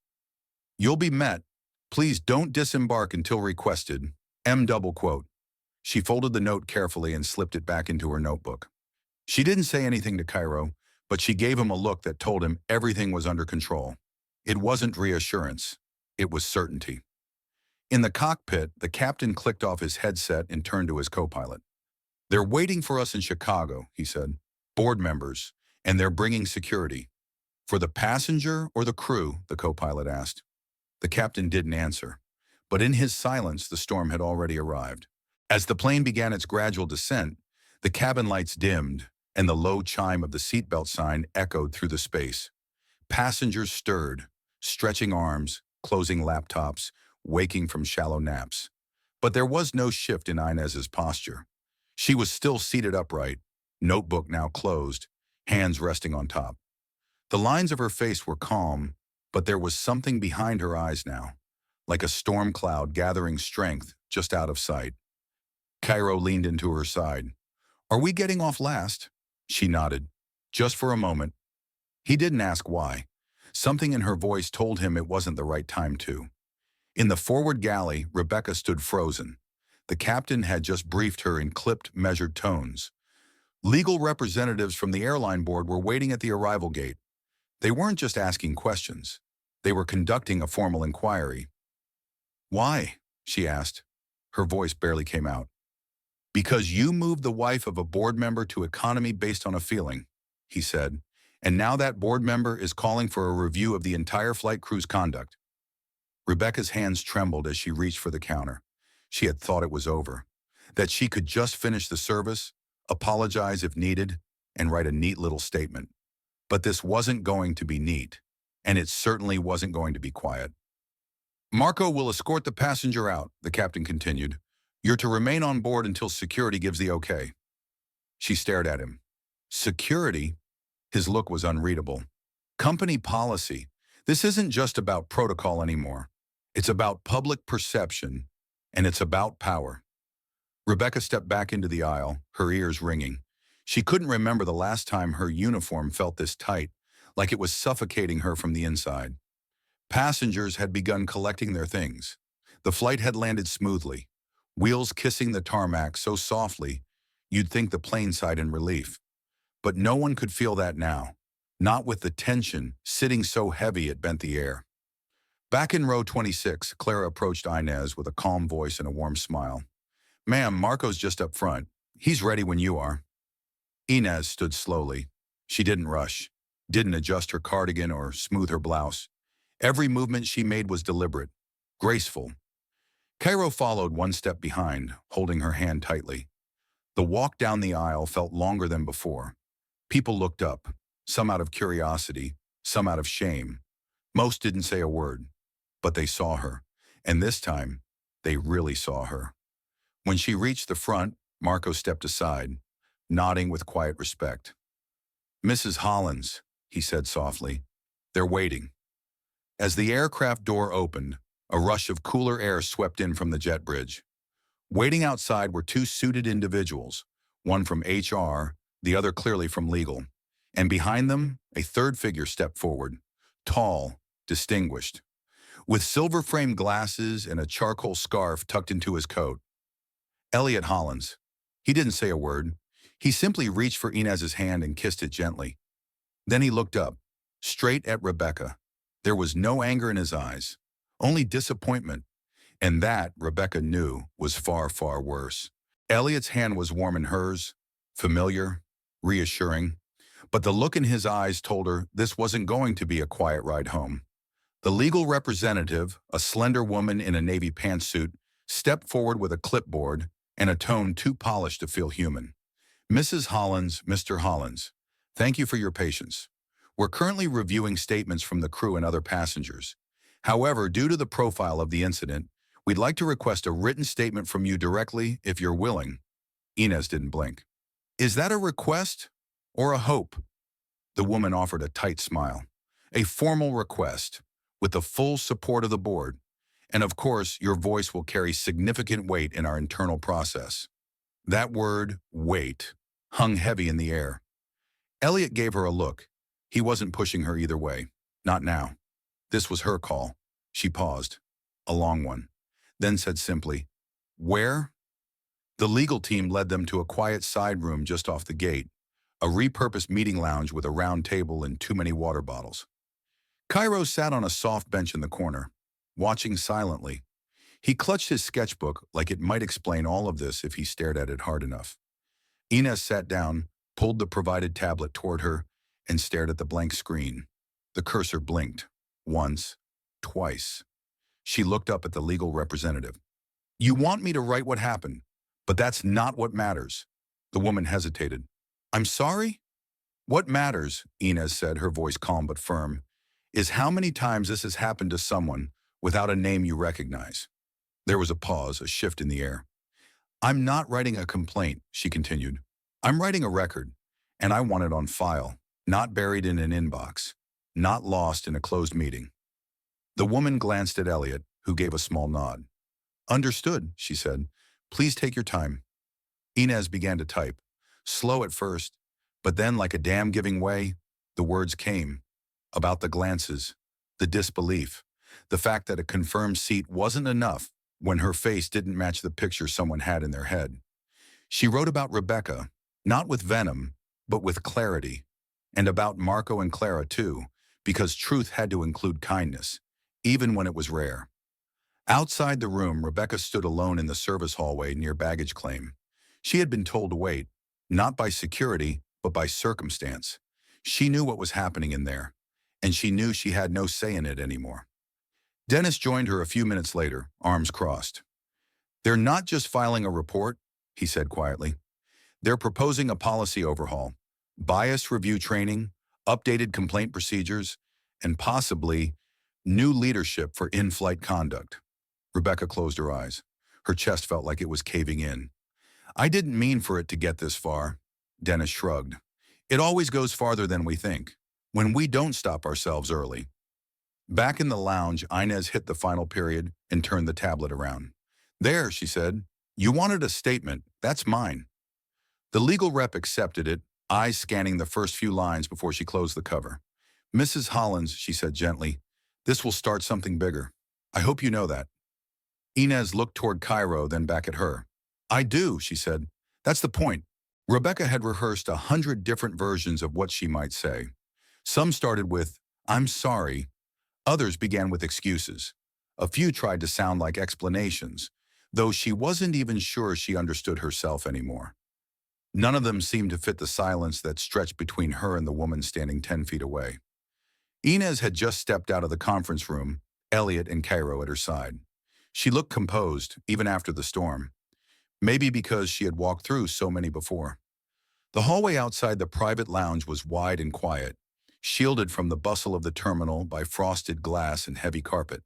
You'll be met. Please don't disembark until requested. M double quote." She folded the note carefully and slipped it back into her notebook. She didn't say anything to Cairo, but she gave him a look that told him everything was under control. It wasn't reassurance. It was certainty. In the cockpit, the captain clicked off his headset and turned to his co-pilot. "They're waiting for us in Chicago," he said. "Board members, and they're bringing security." "For the passenger or the crew?" the co-pilot asked. The captain didn't answer, but in his silence, the storm had already arrived. As the plane began its gradual descent, the cabin lights dimmed, and the low chime of the seatbelt sign echoed through the space. Passengers stirred, stretching arms, closing laptops, waking from shallow naps. But there was no shift in Inez's posture. She was still seated upright, notebook now closed, hands resting on top. The lines of her face were calm, but there was something behind her eyes now, like a storm cloud gathering strength just out of sight. Cairo leaned into her side. "Are we getting off last?" She nodded. "Just for a moment." He didn't ask why. Something in her voice told him it wasn't the right time to. In the forward galley, Rebecca stood frozen. The captain had just briefed her in clipped, measured tones. Legal representatives from the airline board were waiting at the arrival gate. They weren't just asking questions. They were conducting a formal inquiry. "Why?" she asked. Her voice barely came out. "Because you moved the wife of a board member to economy based on a feeling," he said, "and now that board member is calling for a review of the entire flight crew's conduct." Rebecca's hands trembled as she reached for the counter. She had thought it was over, that she could just finish the service, apologize if needed, and write a neat little statement. But this wasn't going to be neat, and it certainly wasn't going to be quiet. "Marco will escort the passenger out," the captain continued. "You're to remain on board until security gives the okay." She stared at him. Security? His look was unreadable. Company policy. This isn't just about protocol anymore. It's about public perception, and it's about power. Rebecca stepped back into the aisle, her ears ringing. She couldn't remember the last time her uniform felt this tight, like it was suffocating her from the inside. Passengers had begun collecting their things. The flight had landed smoothly, wheels kissing the tarmac so softly you'd think the plane sighed in relief. But no one could feel that now, not with the tension sitting so heavy it bent the air. Back in row 26, Clara approached Inez with a calm voice and a warm smile. "Ma'am, Marco's just up front. He's ready when you are." Inez stood slowly. She didn't rush, didn't adjust her cardigan or smooth her blouse. Every movement she made was deliberate, graceful. Cairo followed one step behind, holding her hand tightly. The walk down the aisle felt longer than before. People looked up, some out of curiosity, some out of shame. Most didn't say a word, but they saw her, and this time, they really saw her. When she reached the front, Marco stepped aside, nodding with quiet respect. "Mrs. Hollins," he said softly, "they're waiting." As the aircraft door opened, a rush of cooler air swept in from the jet bridge. Waiting outside were two suited individuals, one from HR, the other clearly from legal. And behind them, a third figure stepped forward, tall, distinguished, with silver-framed glasses and a charcoal scarf tucked into his coat. Elliot Hollins. He didn't say a word. He simply reached for Inez's hand and kissed it gently. Then he looked up, straight at Rebecca. There was no anger in his eyes, only disappointment. And that, Rebecca knew, was far, far worse. Elliot's hand was warm in hers, familiar, reassuring. But the look in his eyes told her this wasn't going to be a quiet ride home. The legal representative, a slender woman in a navy pantsuit, stepped forward with a clipboard and a tone too polished to feel human. "Mrs. Hollins, Mr. Hollins, thank you for your patience. We're currently reviewing statements from the crew and other passengers. However, due to the profile of the incident, we'd like to request a written statement from you directly if you're willing." Inez didn't blink. "Is that a request or a hope? The woman offered a tight smile. A formal request, with the full support of the board. And of course, your voice will carry significant weight in our internal process. That word, wait, hung heavy in the air. Elliot gave her a look. He wasn't pushing her either way. Not now. This was her call. She paused. A long one. Then said simply, "Where?" The legal team led them to a quiet side room just off the gate, a repurposed meeting lounge with a round table and too many water bottles. Cairo sat on a soft bench in the corner, watching silently. He clutched his sketchbook like it might explain all of this if he stared at it hard enough. Inez sat down, pulled the provided tablet toward her, and stared at the blank screen. The cursor blinked. Once, twice. She looked up at the legal representative. "You want me to write what happened, but that's not what matters." The woman hesitated. "I'm sorry?" "What matters," Inez said, her voice calm but firm, "is how many times this has happened to someone without a name you recognize." There was a pause, a shift in the air. "I'm not writing a complaint," she continued. "I'm writing a record, and I want it on file, not buried in an inbox, not lost in a closed meeting." The woman glanced at Elliot, who gave a small nod. "Understood," she said. "Please take your time." Inez began to type, slow at first, but then, like a dam giving way, the words came. About the glances, the disbelief, the fact that a confirmed seat wasn't enough when her face didn't match the picture someone had in their head. She wrote about Rebecca, not with venom, but with clarity, and about Marco and Clara too, because truth had to include kindness, even when it was rare. Outside the room, Rebecca stood alone in the service hallway near baggage claim. She had been told to wait, not by security, but by circumstance. She knew what was happening in there, and she knew she had no say in it anymore. Dennis joined her a few minutes later, arms crossed. "They're not just filing a report," he said quietly. "They're proposing a policy overhaul, bias review training, updated complaint procedures, and possibly new leadership for in-flight conduct." Rebecca closed her eyes. Her chest felt like it was caving in. "I didn't mean for it to get this far." Dennis shrugged. "It always goes farther than we think, when we don't stop ourselves early." Back in the lounge, Inez hit the final period and turned the tablet around. "There," she said. "You wanted a statement. That's mine." The legal rep accepted it, eyes scanning the first few lines before she closed the cover. "Mrs. Hollins," she said gently, "this will start something bigger. I hope you know that." Inez looked toward Cairo, then back at her. "I do," she said. "That's the point." Rebecca had rehearsed 100 different versions of what she might say. Some started with, "I'm sorry." Others began with excuses. A few tried to sound like explanations, though she wasn't even sure she understood herself anymore. None of them seemed to fit the silence that stretched between her and the woman standing 10 feet away. Inez had just stepped out of the conference room, Elliot and Cairo at her side. She looked composed, even after the storm. Maybe because she had walked through so many before. The hallway outside the private lounge was wide and quiet, shielded from the bustle of the terminal by frosted glass and heavy carpet.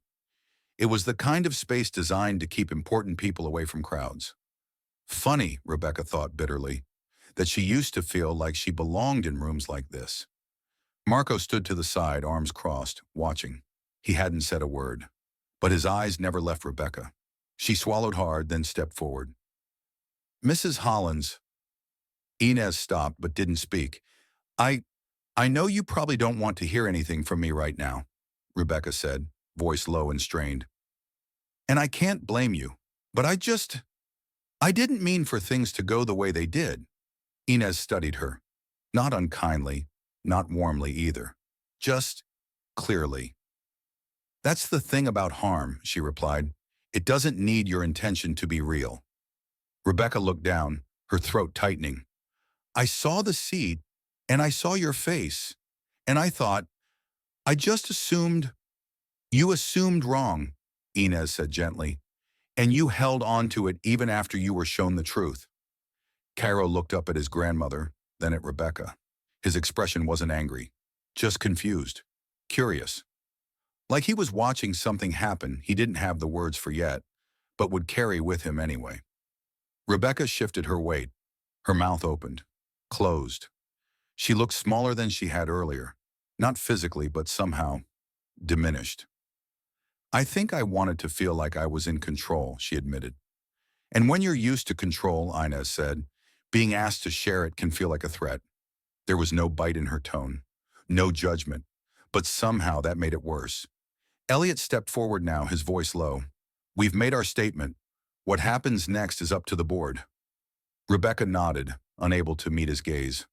It was the kind of space designed to keep important people away from crowds. Funny, Rebecca thought bitterly, that she used to feel like she belonged in rooms like this. Marco stood to the side, arms crossed, watching. He hadn't said a word, but his eyes never left Rebecca. She swallowed hard, then stepped forward. "Mrs. Hollins." Inez stopped but didn't speak. I know you probably don't want to hear anything from me right now," Rebecca said, voice low and strained. "And I can't blame you, but I didn't mean for things to go the way they did." Inez studied her. Not unkindly, not warmly either. Just clearly. "That's the thing about harm," she replied. "It doesn't need your intention to be real." Rebecca looked down, her throat tightening. "I saw the seed, and I saw your face, and I thought, I just assumed—" "You assumed wrong," Inez said gently, "and you held on to it even after you were shown the truth." Cairo looked up at his grandmother, then at Rebecca. His expression wasn't angry, just confused, curious. Like he was watching something happen he didn't have the words for yet, but would carry with him anyway. Rebecca shifted her weight. Her mouth opened, closed. She looked smaller than she had earlier, not physically, but somehow diminished. I think I wanted to feel like I was in control, she admitted. And when you're used to control, Inez said, being asked to share it can feel like a threat. There was no bite in her tone, no judgment, but somehow that made it worse. Elliot stepped forward now, his voice low. We've made our statement. What happens next is up to the board. Rebecca nodded, unable to meet his gaze.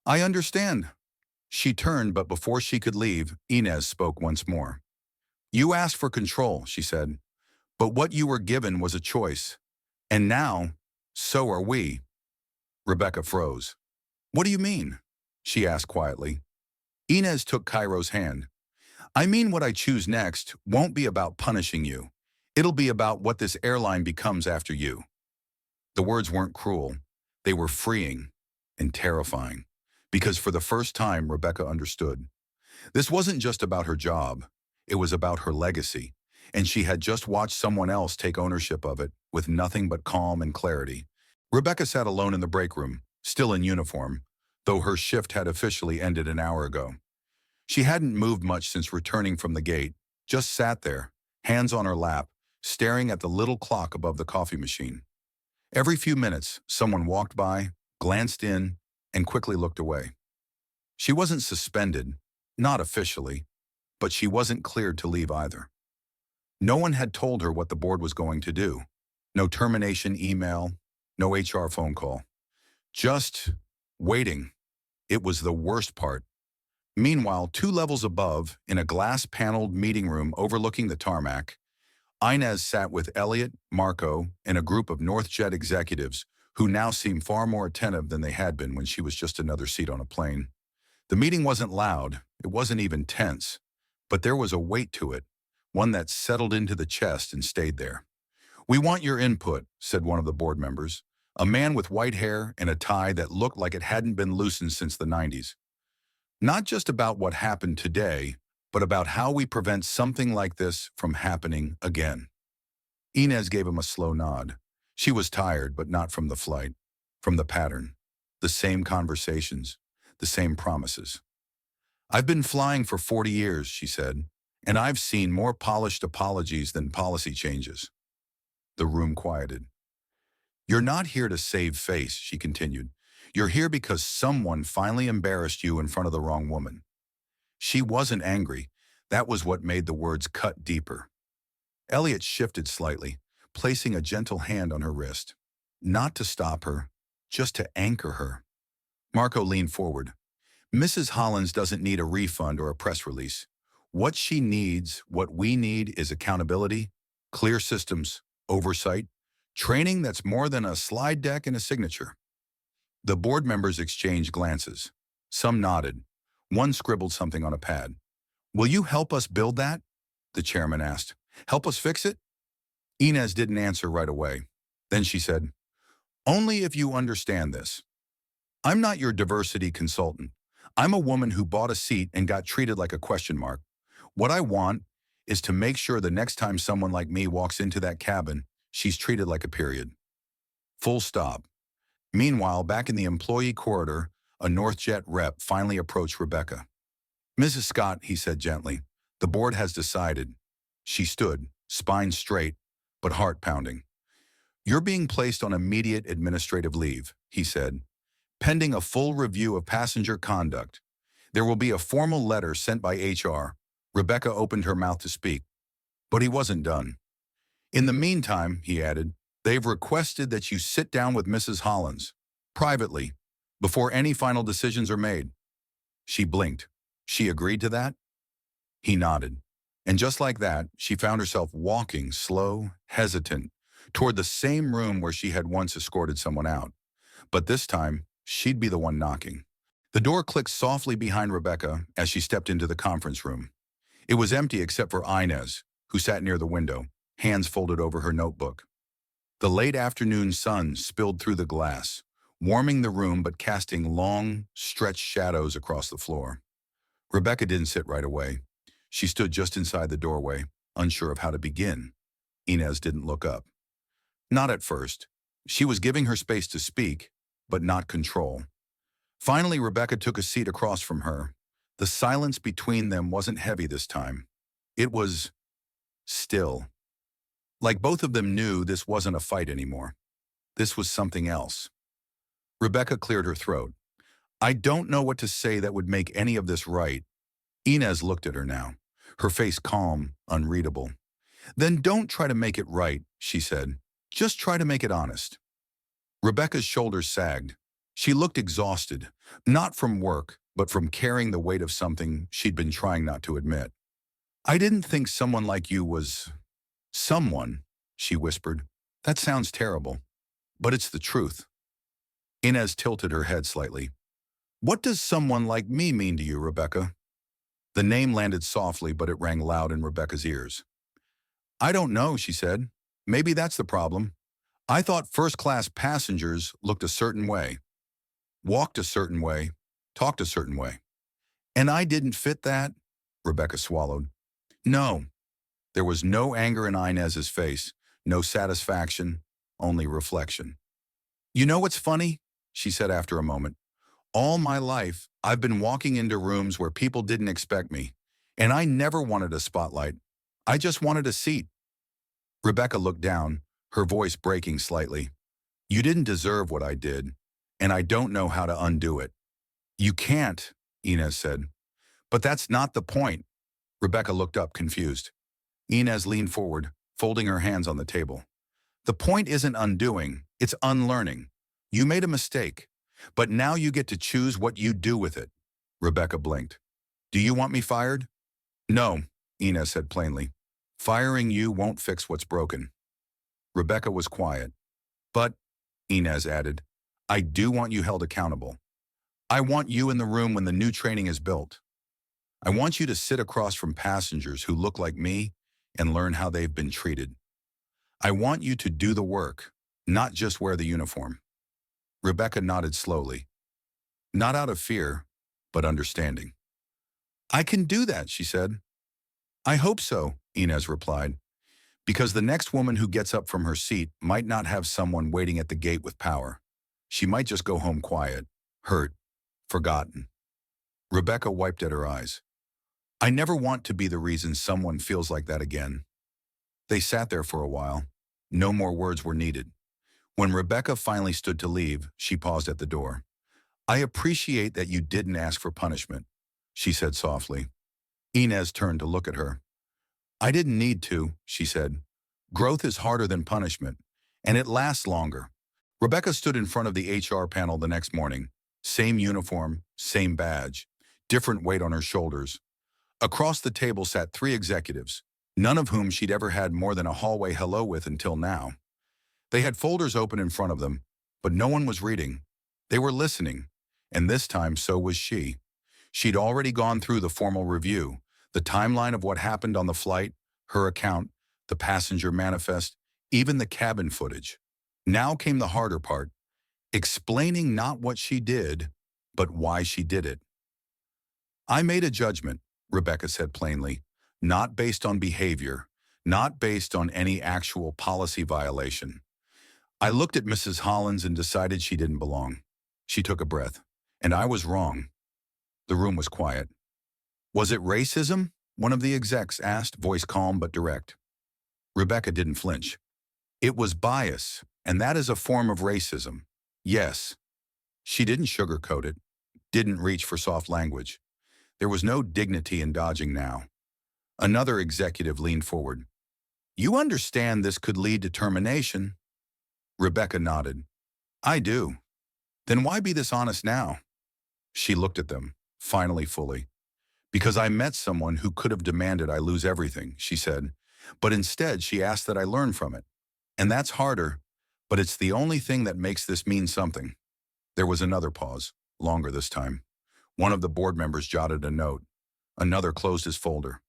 I understand. She turned, but before she could leave, Inez spoke once more. You asked for control, she said, but what you were given was a choice. And now, so are we. Rebecca froze. What do you mean? She asked quietly. Inez took Cairo's hand. I mean, what I choose next won't be about punishing you. It'll be about what this airline becomes after you. The words weren't cruel. They were freeing and terrifying. Because for the first time, Rebecca understood. This wasn't just about her job. It was about her legacy. And she had just watched someone else take ownership of it with nothing but calm and clarity. Rebecca sat alone in the break room, still in uniform, though her shift had officially ended an hour ago. She hadn't moved much since returning from the gate, just sat there, hands on her lap, staring at the little clock above the coffee machine. Every few minutes, someone walked by, glanced in, and quickly looked away. She wasn't suspended, not officially, but she wasn't cleared to leave either. No one had told her what the board was going to do. No termination email, no HR phone call. Just waiting. It was the worst part. Meanwhile, 2 levels above, in a glass-paneled meeting room overlooking the tarmac, Inez sat with Elliot, Marco, and a group of NorthJet executives who now seemed far more attentive than they had been when she was just another seat on a plane. The meeting wasn't loud, it wasn't even tense, but there was a weight to it, one that settled into the chest and stayed there. We want your input, said one of the board members, a man with white hair and a tie that looked like it hadn't been loosened since the 90s. Not just about what happened today, but about how we prevent something like this from happening again. Inez gave him a slow nod. She was tired, but not from the flight, from the pattern. The same conversations, the same promises. I've been flying for 40 years, she said, and I've seen more polished apologies than policy changes. The room quieted. You're not here to save face, she continued. You're here because someone finally embarrassed you in front of the wrong woman. She wasn't angry. That was what made the words cut deeper. Elliot shifted slightly, placing a gentle hand on her wrist. Not to stop her, just to anchor her. Marco leaned forward. Mrs. Hollins doesn't need a refund or a press release. What she needs, what we need, is accountability, clear systems, oversight, training that's more than a slide deck and a signature. The board members exchanged glances. Some nodded. One scribbled something on a pad. Will you help us build that? The chairman asked. Help us fix it? Inez didn't answer right away. Then she said, only if you understand this. I'm not your diversity consultant. I'm a woman who bought a seat and got treated like a question mark. What I want is to make sure the next time someone like me walks into that cabin, she's treated like a period. Full stop. Meanwhile, back in the employee corridor, a NorthJet rep finally approached Rebecca. Mrs. Scott, he said gently, the board has decided. She stood, spine straight, but heart pounding. You're being placed on immediate administrative leave, he said, pending a full review of passenger conduct. There will be a formal letter sent by HR. Rebecca opened her mouth to speak, but he wasn't done. In the meantime, he added, they've requested that you sit down with Mrs. Hollins, privately, before any final decisions are made. She blinked. She agreed to that? He nodded. And just like that, she found herself walking, slow, hesitant, toward the same room where she had once escorted someone out. But this time, she'd be the one knocking. The door clicked softly behind Rebecca as she stepped into the conference room. It was empty except for Inez, who sat near the window, hands folded over her notebook. The late afternoon sun spilled through the glass, warming the room but casting long, stretched shadows across the floor. Rebecca didn't sit right away. She stood just inside the doorway, unsure of how to begin. Inez didn't look up. Not at first. She was giving her space to speak, but not control. Finally, Rebecca took a seat across from her. The silence between them wasn't heavy this time. It was still. Like both of them knew this wasn't a fight anymore. This was something else. Rebecca cleared her throat. I don't know what to say that would make any of this right. Inez looked at her now, her face calm, unreadable. Then don't try to make it right, she said. Just try to make it honest. Rebecca's shoulders sagged. She looked exhausted, not from work, but from carrying the weight of something she'd been trying not to admit. I didn't think someone like you was… someone, she whispered. That sounds terrible, but it's the truth. Inez tilted her head slightly. What does someone like me mean to you, Rebecca? The name landed softly, but it rang loud in Rebecca's ears. I don't know, she said. Maybe that's the problem. I thought first-class passengers looked a certain way, walked a certain way, talked a certain way. And I didn't fit that? Rebecca swallowed. No. There was no anger in Inez's face, no satisfaction, only reflection. You know what's funny? She said after a moment. All my life, I've been walking into rooms where people didn't expect me, and I never wanted a spotlight. I just wanted a seat. Rebecca looked down, her voice breaking slightly. You didn't deserve what I did, and I don't know how to undo it. You can't, Inez said. But that's not the point. Rebecca looked up, confused. Inez leaned forward, folding her hands on the table. The point isn't undoing, it's unlearning. You made a mistake, but now you get to choose what you do with it. Rebecca blinked. Do you want me fired? No, Inez said plainly. Firing you won't fix what's broken. Rebecca was quiet. But, Inez added, I do want you held accountable. I want you in the room when the new training is built. I want you to sit across from passengers who look like me and learn how they've been treated. I want you to do the work, not just wear the uniform. Rebecca nodded slowly. Not out of fear, but understanding. I can do that, she said. I hope so, Inez replied, because the next woman who gets up from her seat might not have someone waiting at the gate with power. She might just go home quiet, hurt, forgotten. Rebecca wiped at her eyes. I never want to be the reason someone feels like that again. They sat there for a while. No more words were needed. When Rebecca finally stood to leave, she paused at the door. I appreciate that you didn't ask for punishment, she said softly. Inez turned to look at her. I didn't need to, she said. Growth is harder than punishment, and it lasts longer. Rebecca stood in front of the HR panel the next morning. Same uniform, same badge, different weight on her shoulders. Across the table sat 3 executives, none of whom she'd ever had more than a hallway hello with until now. They had folders open in front of them, but no one was reading. They were listening, and this time so was she. She'd already gone through the formal review, the timeline of what happened on the flight, her account, the passenger manifest, even the cabin footage. Now came the harder part, explaining not what she did, but why she did it. I made a judgment, Rebecca said plainly, not based on behavior, not based on any actual policy violation. I looked at Mrs. Hollins and decided she didn't belong. She took a breath. And I was wrong. The room was quiet. Was it racism? One of the execs asked, voice calm but direct. Rebecca didn't flinch. It was bias, and that is a form of racism. Yes. She didn't sugarcoat it, didn't reach for soft language. There was no dignity in dodging now. Another executive leaned forward. You understand this could lead to termination? Rebecca nodded. I do. Then why be this honest now? She looked at them, finally fully. Because I met someone who could have demanded I lose everything, she said, but instead she asked that I learn from it. And that's harder, but it's the only thing that makes this mean something. There was another pause, longer this time. One of the board members jotted a note. Another closed his folder.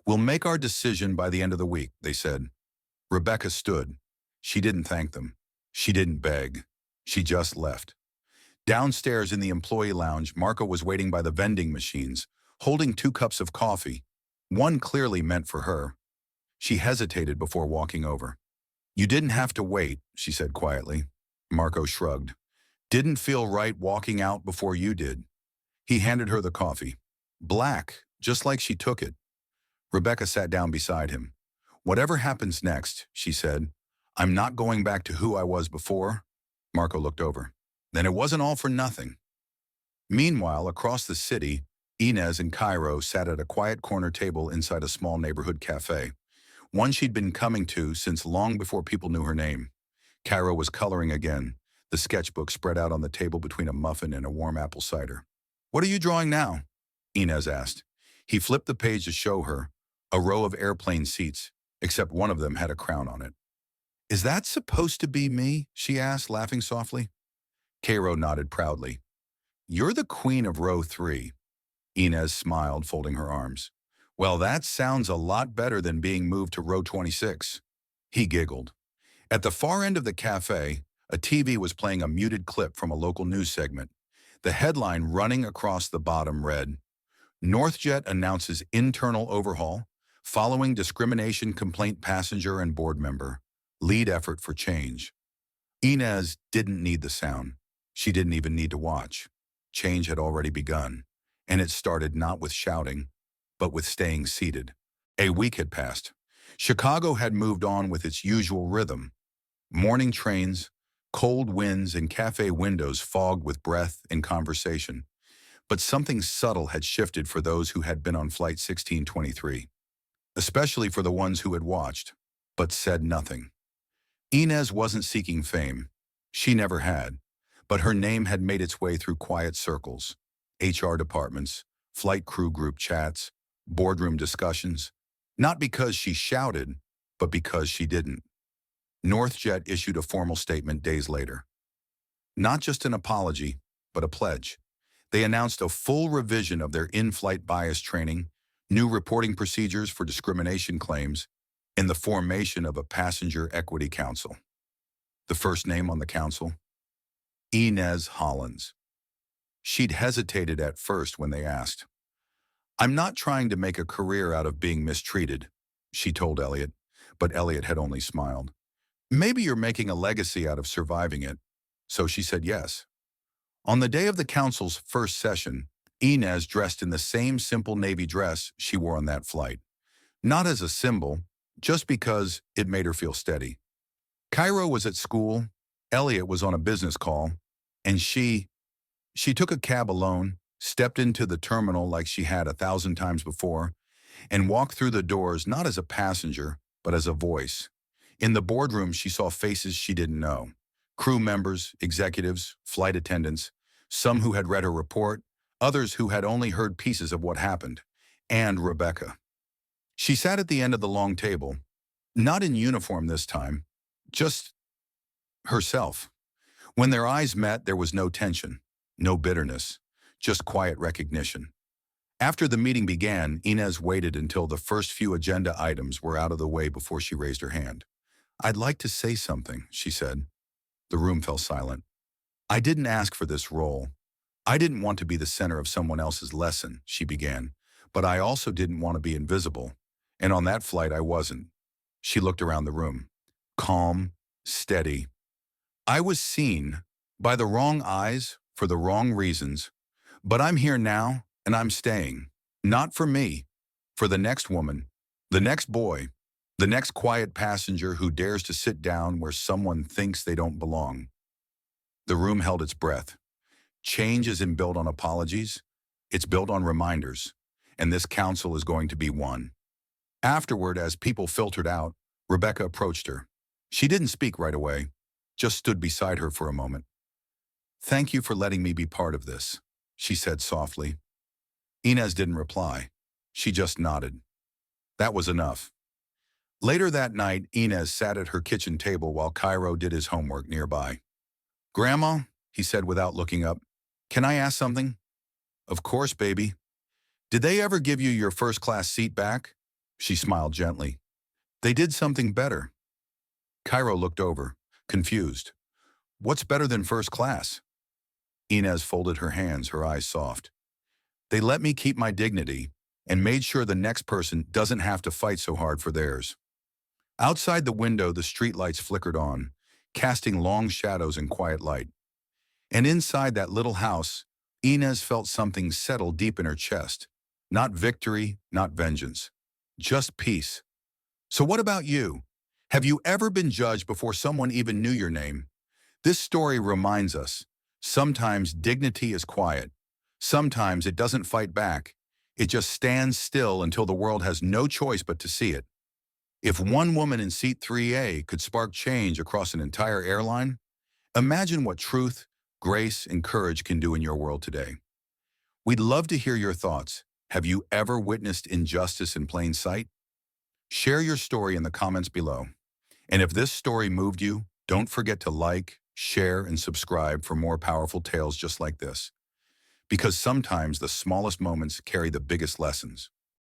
We'll make our decision by the end of the week, they said. Rebecca stood. She didn't thank them. She didn't beg. She just left. Downstairs in the employee lounge, Marco was waiting by the vending machines, holding 2 cups of coffee, one clearly meant for her. She hesitated before walking over. You didn't have to wait, she said quietly. Marco shrugged. Didn't feel right walking out before you did. He handed her the coffee. Black, just like she took it. Rebecca sat down beside him. Whatever happens next, she said, I'm not going back to who I was before. Marco looked over. Then it wasn't all for nothing. Meanwhile, across the city, Inez and Cairo sat at a quiet corner table inside a small neighborhood cafe, one she'd been coming to since long before people knew her name. Cairo was coloring again, the sketchbook spread out on the table between a muffin and a warm apple cider. What are you drawing now? Inez asked. He flipped the page to show her a row of airplane seats, except one of them had a crown on it. Is that supposed to be me? She asked, laughing softly. Cairo nodded proudly. You're the queen of row 3. Inez smiled, folding her arms. Well, that sounds a lot better than being moved to row 26. He giggled. At the far end of the cafe, a TV was playing a muted clip from a local news segment. The headline running across the bottom read, NorthJet announces internal overhaul, following discrimination complaint passenger and board member. Lead effort for change. Inez didn't need the sound. She didn't even need to watch. Change had already begun, and it started not with shouting, but with staying seated. A week had passed. Chicago had moved on with its usual rhythm. Morning trains, cold winds, and cafe windows fogged with breath and conversation. But something subtle had shifted for those who had been on Flight 1623, especially for the ones who had watched, but said nothing. Inez wasn't seeking fame. She never had. But her name had made its way through quiet circles, HR departments, flight crew group chats, boardroom discussions, not because she shouted, but because she didn't. NorthJet issued a formal statement days later. Not just an apology, but a pledge. They announced a full revision of their in-flight bias training, new reporting procedures for discrimination claims, and the formation of a passenger equity council. The first name on the council? Inez Hollins. She'd hesitated at first when they asked. I'm not trying to make a career out of being mistreated, she told Elliot, but Elliot had only smiled. Maybe you're making a legacy out of surviving it. So she said yes. On the day of the council's first session, Inez dressed in the same simple navy dress she wore on that flight. Not as a symbol, just because it made her feel steady. Cairo was at school, Elliot was on a business call, and she took a cab alone, stepped into the terminal like she had 1,000 times before, and walked through the doors not as a passenger, but as a voice. In the boardroom, she saw faces she didn't know. Crew members, executives, flight attendants, some who had read her report, others who had only heard pieces of what happened, and Rebecca. She sat at the end of the long table, not in uniform this time, just herself. When their eyes met, there was no tension, no bitterness, just quiet recognition. After the meeting began, Inez waited until the first few agenda items were out of the way before she raised her hand. I'd like to say something, she said. The room fell silent. I didn't ask for this role. I didn't want to be the center of someone else's lesson, she began, but I also didn't want to be invisible. And on that flight, I wasn't. She looked around the room. Calm, steady. I was seen by the wrong eyes for the wrong reasons, but I'm here now and I'm staying. Not for me, for the next woman, the next boy, the next quiet passenger who dares to sit down where someone thinks they don't belong. The room held its breath. Change isn't built on apologies, it's built on reminders, and this council is going to be one. Afterward, as people filtered out, Rebecca approached her. She didn't speak right away, just stood beside her for a moment. Thank you for letting me be part of this, she said softly. Inez didn't reply. She just nodded. That was enough. Later that night, Inez sat at her kitchen table while Cairo did his homework nearby. Grandma, he said without looking up, can I ask something? Of course, baby. Did they ever give you your first-class seat back? She smiled gently. They did something better. Cairo looked over, confused. What's better than first class? Inez folded her hands, her eyes soft. They let me keep my dignity and made sure the next person doesn't have to fight so hard for theirs. Outside the window, the streetlights flickered on, casting long shadows in quiet light. And inside that little house, Inez felt something settle deep in her chest. Not victory, not vengeance. Just peace. So what about you? Have you ever been judged before someone even knew your name? This story reminds us, sometimes dignity is quiet. Sometimes it doesn't fight back. It just stands still until the world has no choice but to see it. If one woman in seat 3A could spark change across an entire airline, imagine what truth, grace, and courage can do in your world today. We'd love to hear your thoughts. Have you ever witnessed injustice in plain sight? Share your story in the comments below. And if this story moved you, don't forget to like, share, and subscribe for more powerful tales just like this. Because sometimes the smallest moments carry the biggest lessons.